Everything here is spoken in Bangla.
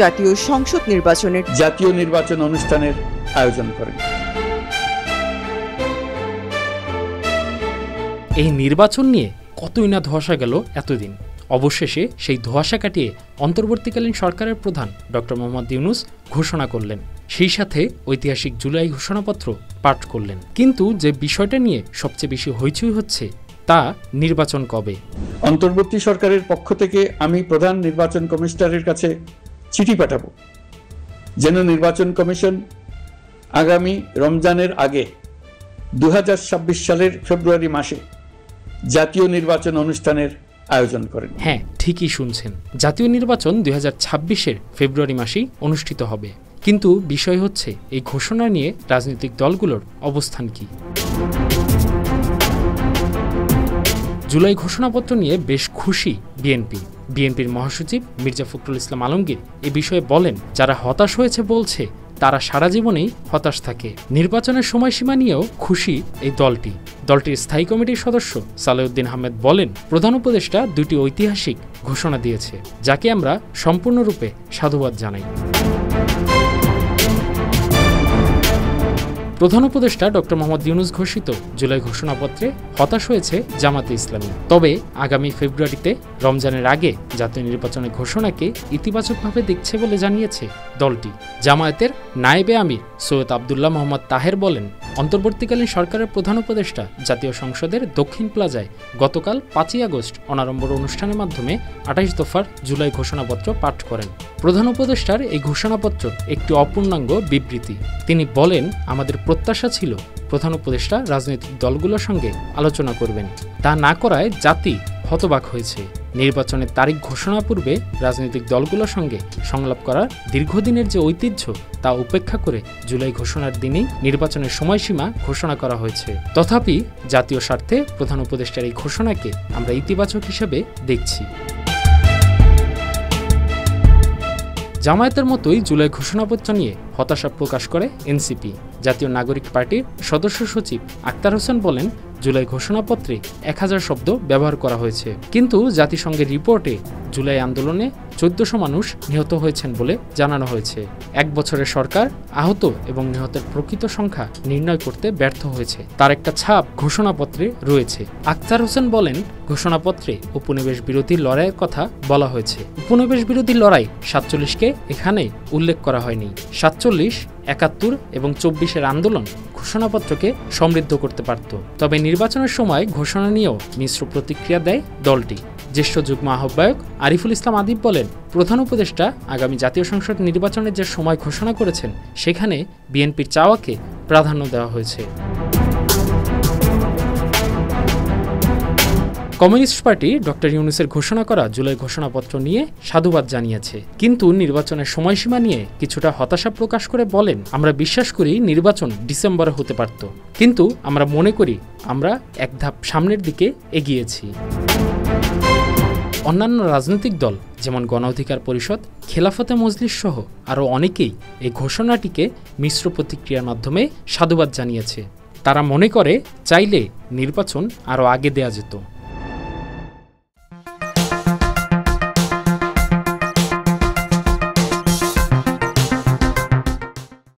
জাতীয় সংসদ নির্বাচনের জাতীয় নির্বাচন অনুষ্ঠানের আয়োজন করেন। এই নির্বাচন নিয়ে কতই না ধোঁয়াশা গেল এতদিন। অবশেষে সেই ধোঁয়াশা কাটিয়ে অন্তর্বর্তীকালীন সরকারের প্রধান ডক্টর মোহাম্মদ ইউনূস ঘোষণা করলেন, সেই সাথে ঐতিহাসিক জুলাই ঘোষণাপত্র পাঠ করলেন। কিন্তু যে বিষয়টা নিয়ে সবচেয়ে বেশি হইচই হচ্ছে তা নির্বাচন কবে। অন্তর্বর্তী সরকারের পক্ষ থেকে আমি প্রধান নির্বাচন কমিশনারের কাছে চিঠি পাঠাবো যেন নির্বাচন কমিশন আগামী রমজানের আগে 2026 সালের ফেব্রুয়ারি মাসে জাতীয় নির্বাচন অনুষ্ঠানের আয়োজন করেন। হ্যাঁ, ঠিকই শুনছেন, জাতীয় নির্বাচন 2026-এর ফেব্রুয়ারি মাসেই অনুষ্ঠিত হবে। কিন্তু বিষয় হচ্ছে এই ঘোষণা নিয়ে রাজনৈতিক দলগুলোর অবস্থান কি। জুলাই ঘোষণাপত্র নিয়ে বেশ খুশি বিএনপির মহাসচিব মির্জা ফখরুল ইসলাম আলমগীর এ বিষয়ে বলেন, যারা হতাশ হয়েছে বলছে তারা সারা জীবনেই হতাশ থাকে। নির্বাচনের সময়সীমা নিয়েও খুশি এই দলটির স্থায়ী কমিটির সদস্য সালেউদ্দিন আহমেদ বলেন, প্রধান উপদেষ্টা দুটি ঐতিহাসিক ঘোষণা দিয়েছে, যাকে আমরা সম্পূর্ণরূপে সাধুবাদ জানাই। প্রধান উপদেষ্টা ডক্টর মোহাম্মদ ইউনূস ঘোষিত জুলাই ঘোষণাপত্রে হতাশ হয়েছে জামাতে ইসলামী। তবে আগামী ফেব্রুয়ারিতে রমজানের আগে জাতীয় নির্বাচনের ঘোষণাকে ইতিবাচকভাবে দেখছে বলে জানিয়েছে দলটি। জামায়াতের নায়েবে আমির সৈয়দ আবদুল্লাহ মোহাম্মদ তাহের বলেন, অন্তর্বর্তীকালীন সরকারের প্রধান উপদেষ্টা জাতীয় সংসদের দক্ষিণ প্লাজায় গতকাল 5ই আগস্ট অনাড়ম্বর অনুষ্ঠানের মাধ্যমে 28 দফার জুলাই ঘোষণাপত্র পাঠ করেন। প্রধান উপদেষ্টার এই ঘোষণাপত্র একটি অপূর্ণাঙ্গ বিবৃতি। তিনি বলেন, আমাদের প্রত্যাশা ছিল প্রধান উপদেষ্টা রাজনৈতিক দলগুলোর সঙ্গে আলোচনা করবেন, তা না করায় জাতি হতবাক হয়েছে। নির্বাচনের তারিখ ঘোষণা পূর্বে রাজনৈতিক দলগুলোর সঙ্গে সংলাপ করার দীর্ঘদিনের যে ঐতিহ্য তা উপেক্ষা করে জুলাই ঘোষণার দিনেই নির্বাচনের সময়সীমা ঘোষণা করা হয়েছে। তথাপি জাতীয় স্বার্থে প্রধান উপদেষ্টার এই ঘোষণাকে আমরা ইতিবাচক হিসেবে দেখছি। জামায়াতের মতোই জুলাই ঘোষণাপত্র নিয়ে হতাশা প্রকাশ করে এনসিপি। জাতীয় নাগরিক পার্টির সদস্য সচিব আক্তার হোসেন বলেন, জুলাই ঘোষণাপত্রে 1000 শব্দ ব্যবহার করা হয়েছে, কিন্তু জাতিসংঘের রিপোর্টে জুলাই আন্দোলনে 1400 মানুষ নিহত হয়েছেন বলে জানানো হয়েছে। 1 বছরের সরকার আহত এবং নিহতের প্রকৃত সংখ্যা নির্ণয় করতে ব্যর্থ হয়েছে, তার একটা ছাপ ঘোষণাপত্রে রয়েছে। আক্তার হোসেন বলেন, ঘোষণাপত্রে উপনিবেশ বিরোধী লড়াইয়ের কথা বলা হয়েছে। উপনিবেশ বিরোধী লড়াই 47-কে এখানে উল্লেখ করা হয়নি। 47, 71 এবং 24-এর আন্দোলন ঘোষণাপত্রকে সমৃদ্ধ করতে পারত। তবে নির্বাচনের সময় ঘোষণা নিয়েও মিশ্র প্রতিক্রিয়া দেয় দলটি। জ্যেষ্ঠ যুগ্ম আহ্বায়ক আরিফুল ইসলাম আদিব বলেন, প্রধান উপদেষ্টা আগামী জাতীয় সংসদ নির্বাচনের যে সময় ঘোষণা করেছেন সেখানে বিএনপির চাওয়াকে প্রাধান্য দেওয়া হয়েছে। কমিউনিস্ট পার্টি ডক্টর ইউনূসের ঘোষণা করা জুলাই ঘোষণাপত্র নিয়ে সাধুবাদ জানিয়েছে, কিন্তু নির্বাচনের সময়সীমা নিয়ে কিছুটা হতাশা প্রকাশ করে বলেন, আমরা বিশ্বাস করি নির্বাচন ডিসেম্বরে হতে পারত, কিন্তু আমরা মনে করি আমরা এক ধাপ সামনের দিকে এগিয়েছি। অন্যান্য রাজনৈতিক দল যেমন গণ অধিকার পরিষদ, খেলাফতে মজলিস সহ আরও অনেকেই এই ঘোষণাটিকে মিশ্র প্রতিক্রিয়ার মাধ্যমে সাধুবাদ জানিয়েছে। তারা মনে করে চাইলে নির্বাচন আরও আগে দেয়া যেত।